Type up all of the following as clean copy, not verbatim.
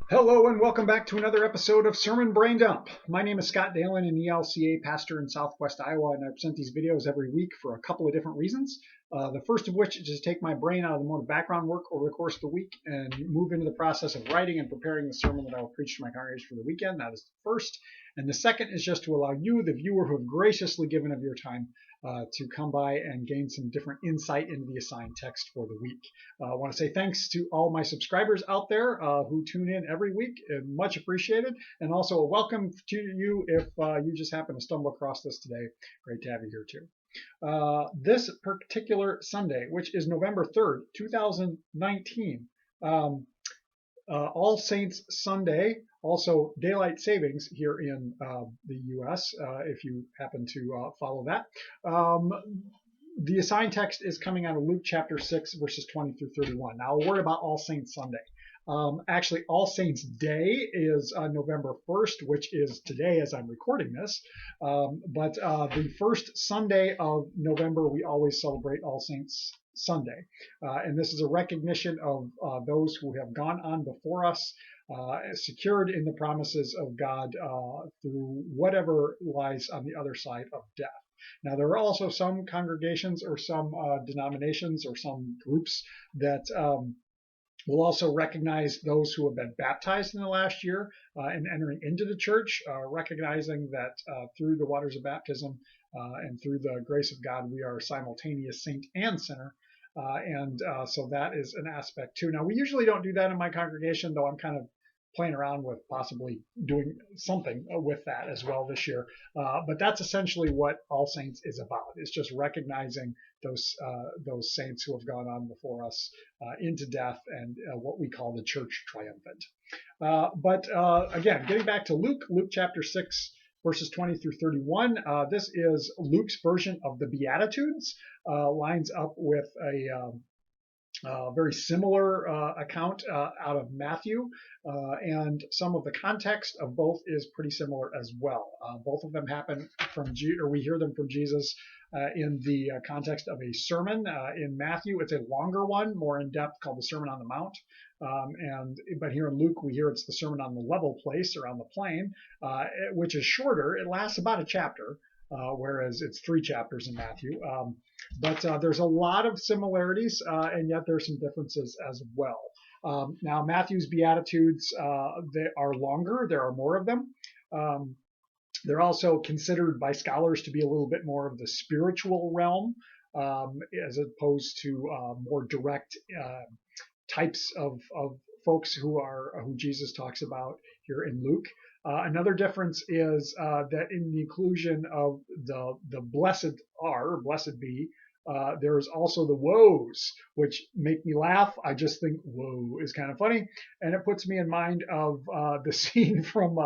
Hello and welcome back to another episode of Sermon Braindump. My name is Scott Dalen, an ELCA pastor in Southwest Iowa, and I present these videos every week for a couple of different reasons. The first of which is to take my brain out of the mode of background work over the course of the week and move into the process of writing and preparing the sermon that I will preach to my congregation for the weekend. That is the first. And the second is just to allow you, the viewer who have graciously given of your time, to come by and gain some different insight into the assigned text for the week. I want to say thanks to all my subscribers out there who tune in every week. Much appreciated. And also a welcome to you if you just happen to stumble across this today. Great to have you here too. This particular Sunday, which is November 3rd, 2019, All Saints Sunday, also daylight savings here in the U.S., if you happen to follow that. The assigned text is coming out of Luke chapter 6, verses 20 through 31. Now, a word about All Saints Sunday. Actually, All Saints Day is November 1st, which is today as I'm recording this. But the first Sunday of November, we always celebrate All Saints Sunday. And this is a recognition of those who have gone on before us, secured in the promises of God through whatever lies on the other side of death. Now, there are also some congregations or some denominations or some groups that will also recognize those who have been baptized in the last year and entering into the church, recognizing that through the waters of baptism and through the grace of God, we are simultaneous saint and sinner. So that is an aspect too. Now, we usually don't do that in my congregation, though I'm kind of playing around with possibly doing something with that as well this year. But that's essentially what All Saints is about. It's just recognizing those saints who have gone on before us into death and what we call the church triumphant. But again, getting back to Luke chapter 6, verses 20 through 31. This is Luke's version of the Beatitudes. Lines up with a very similar account out of Matthew, and some of the context of both is pretty similar as well. Both of them happen from, or we hear them from Jesus in the context of a sermon. In Matthew, it's a longer one, more in depth, called the Sermon on the Mount. But here in Luke, we hear it's the Sermon on the Level Place or on the Plain, which is shorter. It lasts about a chapter. Whereas it's 3 chapters in Matthew. But there's a lot of similarities, and yet there's some differences as well. Now, Matthew's Beatitudes, they are longer. There are more of them. They're also considered by scholars to be a little bit more of the spiritual realm, as opposed to more direct types of folks who Jesus talks about here in Luke. Another difference is that in the inclusion of the blessed be, there's also the woes, which make me laugh. I just think whoa is kind of funny. And it puts me in mind of the scene from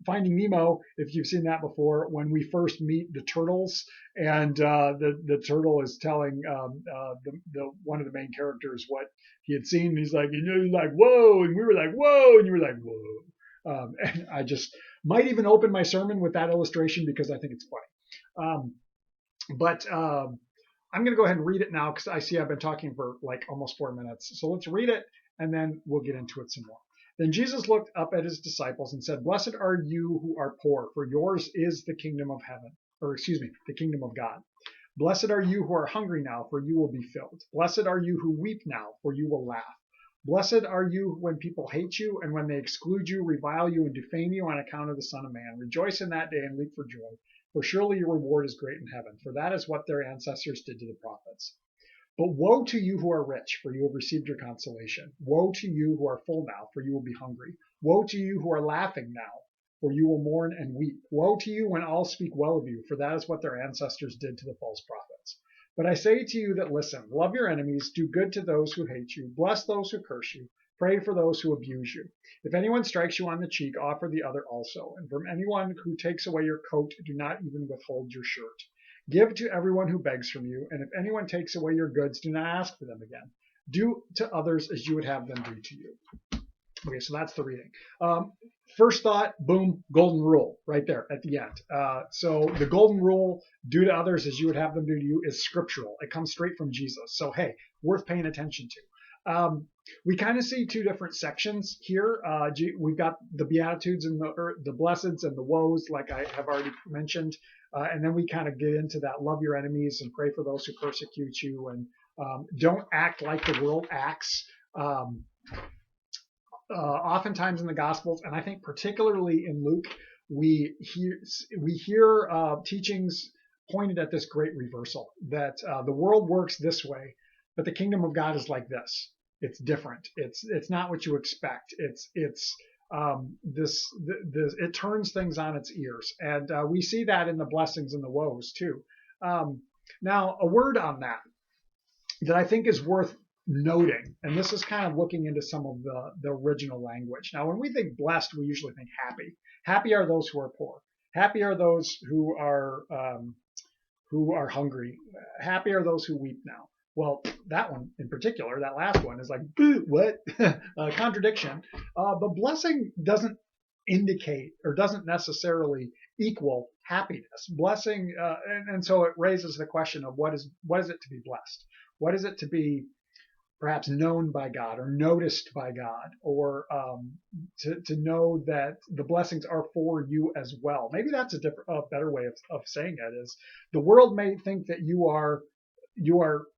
Finding Nemo, if you've seen that before, when we first meet the turtles, and the turtle is telling the one of the main characters what he had seen. And he's like, whoa, and we were like, whoa, and you were like, whoa. And I just might even open my sermon with that illustration because I think it's funny. But I'm going to go ahead and read it now because I see I've been talking for like almost 4 minutes. So let's read it and then we'll get into it some more. Then Jesus looked up at his disciples and said, "Blessed are you who are poor, for yours is the kingdom of heaven," the kingdom of God. "Blessed are you who are hungry now, for you will be filled. Blessed are you who weep now, for you will laugh. Blessed are you when people hate you and when they exclude you, revile you, and defame you on account of the Son of Man. Rejoice in that day and leap for joy, for surely your reward is great in heaven, for that is what their ancestors did to the prophets. But woe to you who are rich, for you have received your consolation. Woe to you who are full now, for you will be hungry. Woe to you who are laughing now, for you will mourn and weep. Woe to you when all speak well of you, for that is what their ancestors did to the false prophets. But I say to you that listen, love your enemies, do good to those who hate you, bless those who curse you, pray for those who abuse you. If anyone strikes you on the cheek, offer the other also. And from anyone who takes away your coat, do not even withhold your shirt. Give to everyone who begs from you, and if anyone takes away your goods, do not ask for them again. Do to others as you would have them do to you." Okay, so that's the reading. First thought, boom, golden rule right there at the end. So the golden rule, do to others as you would have them do to you, is scriptural. It comes straight from Jesus. So, hey, worth paying attention to. We kind of see two different sections here. We've got the Beatitudes and the blessings and the woes, like I have already mentioned. And then we kind of get into that love your enemies and pray for those who persecute you, and don't act like the world acts. Oftentimes in the Gospels, and I think particularly in Luke, we hear teachings pointed at this great reversal, that the world works this way, but the kingdom of God is like this. It's different. It's not what you expect. It turns things on its ears, and we see that in the blessings and the woes too. Now, a word on that I think is worth noting, and this is kind of looking into some of the original language. Now, when we think blessed, we usually think happy. Happy are those who are poor. Happy are those who are hungry. Happy are those who weep now. Well, that one in particular, that last one, is like, what? Contradiction. But blessing doesn't indicate or doesn't necessarily equal happiness. Blessing, and so it raises the question of what is it to be blessed? What is it to be perhaps known by God or noticed by God, or to know that the blessings are for you as well? Maybe that's a better way of saying it. Is the world may think that you are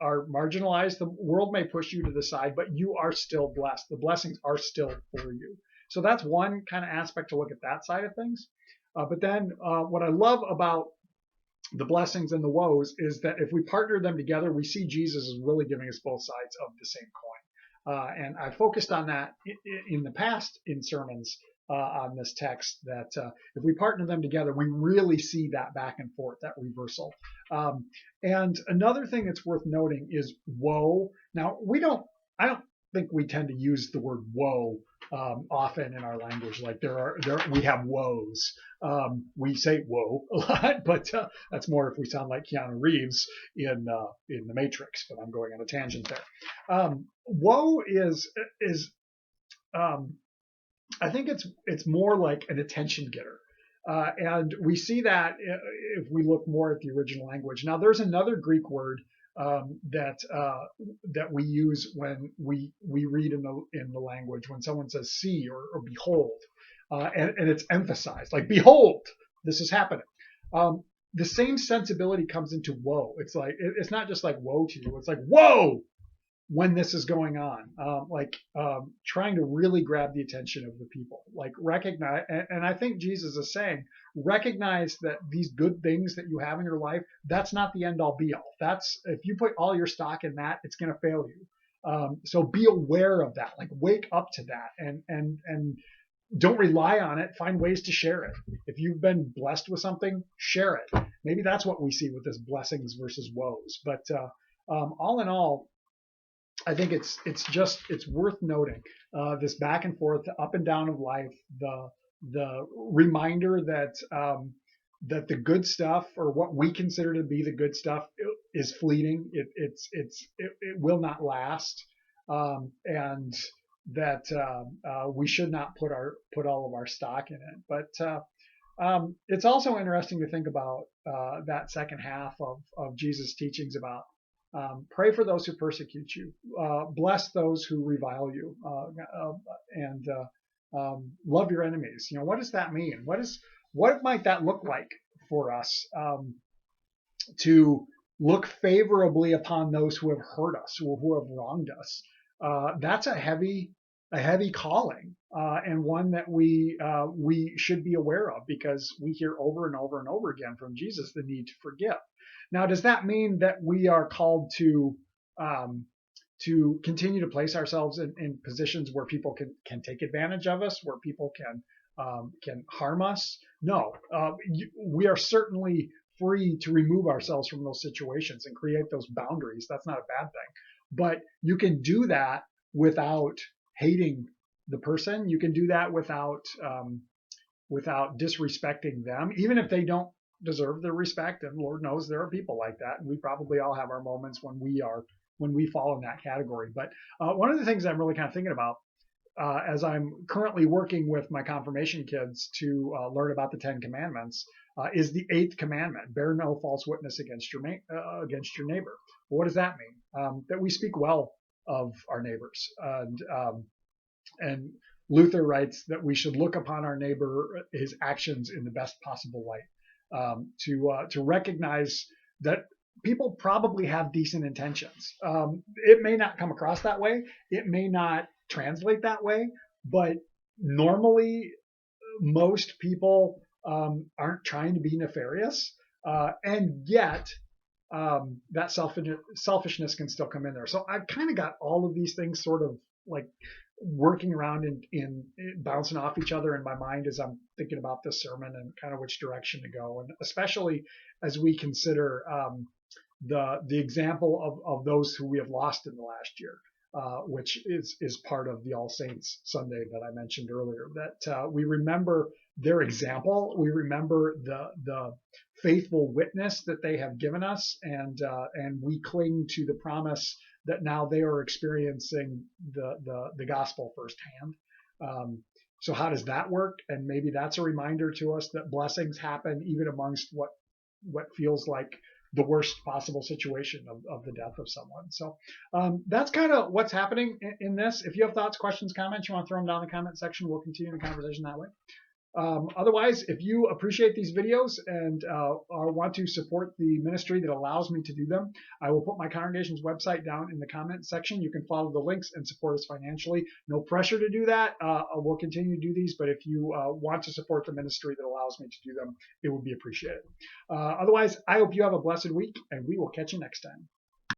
marginalized. The world may push you to the side, but you are still blessed. The blessings are still for you. So that's one kind of aspect to look at that side of things. But then what I love about the blessings and the woes is that if we partner them together, we see Jesus is really giving us both sides of the same coin. And I focused on that in the past in sermons on this text, that if we partner them together, we really see that back and forth, that reversal. And another thing that's worth noting is woe. Now, I don't think we tend to use the word woe often in our language. Like we have woes. We say whoa a lot, but that's more if we sound like Keanu Reeves in The Matrix. But I'm going on a tangent there. Woe is I think it's more like an attention getter. And we see that if we look more at the original language. Now, there's another Greek word that we use when we read in the language, when someone says see or behold, and it's emphasized, like, behold, this is happening. The same sensibility comes into woe. It's like, it's not just like woe to you. It's like, whoa, when this is going on, trying to really grab the attention of the people, like recognize. And I think Jesus is saying, recognize that these good things that you have in your life, that's not the end all be all. That's, if you put all your stock in that, it's going to fail you. So be aware of that, like wake up to that, and don't rely on it. Find ways to share it. If you've been blessed with something, share it. Maybe that's what we see with this blessings versus woes. But all in all, I think it's worth noting this back and forth, the up and down of life, the reminder that that the good stuff, or what we consider to be the good stuff, is fleeting. It will not last, and that we should not put all of our stock in it. But it's also interesting to think about that second half of Jesus' teachings about pray for those who persecute you, bless those who revile you, and love your enemies. What does that mean? What might that look like for us, to look favorably upon those who have hurt us, who have wronged us? That's a heavy calling, and one that we should be aware of, because we hear over and over and over again from Jesus the need to forgive. Now, does that mean that we are called to continue to place ourselves in positions where people can take advantage of us, where people can harm us? No, we are certainly free to remove ourselves from those situations and create those boundaries. That's not a bad thing. But you can do that without hating the person. You can do that without disrespecting them, even if they don't deserve the respect. And Lord knows there are people like that, and we probably all have our moments when we fall in that category. But one of the things I'm really kind of thinking about, as I'm currently working with my confirmation kids to learn about the 10 Commandments, is the 8th commandment: bear no false witness against your neighbor. Well, what does that mean? That we speak well of our neighbors. And Luther writes that we should look upon our neighbor, his actions, in the best possible light, to recognize that people probably have decent intentions. It may not come across that way, it may not translate that way, but normally most people aren't trying to be nefarious, and yet that selfishness can still come in there. So I've kind of got all of these things sort of like working around in bouncing off each other in my mind as I'm thinking about this sermon and kind of which direction to go, and especially as we consider the example of those who we have lost in the last year, which is part of the All Saints Sunday that I mentioned earlier. That we remember their example, we remember the faithful witness that they have given us, and we cling to the promise that now they are experiencing the gospel firsthand. So how does that work? And maybe that's a reminder to us that blessings happen even amongst what feels like the worst possible situation of the death of someone. So that's kind of what's happening in this. If you have thoughts, questions, comments, you want to throw them down in the comment section, we'll continue the conversation that way. Otherwise, if you appreciate these videos and want to support the ministry that allows me to do them, I will put my congregation's website down in the comment section. You can follow the links and support us financially. No pressure to do that. We'll continue to do these, but if you want to support the ministry that allows me to do them, it would be appreciated. Otherwise, I hope you have a blessed week, and we will catch you next time.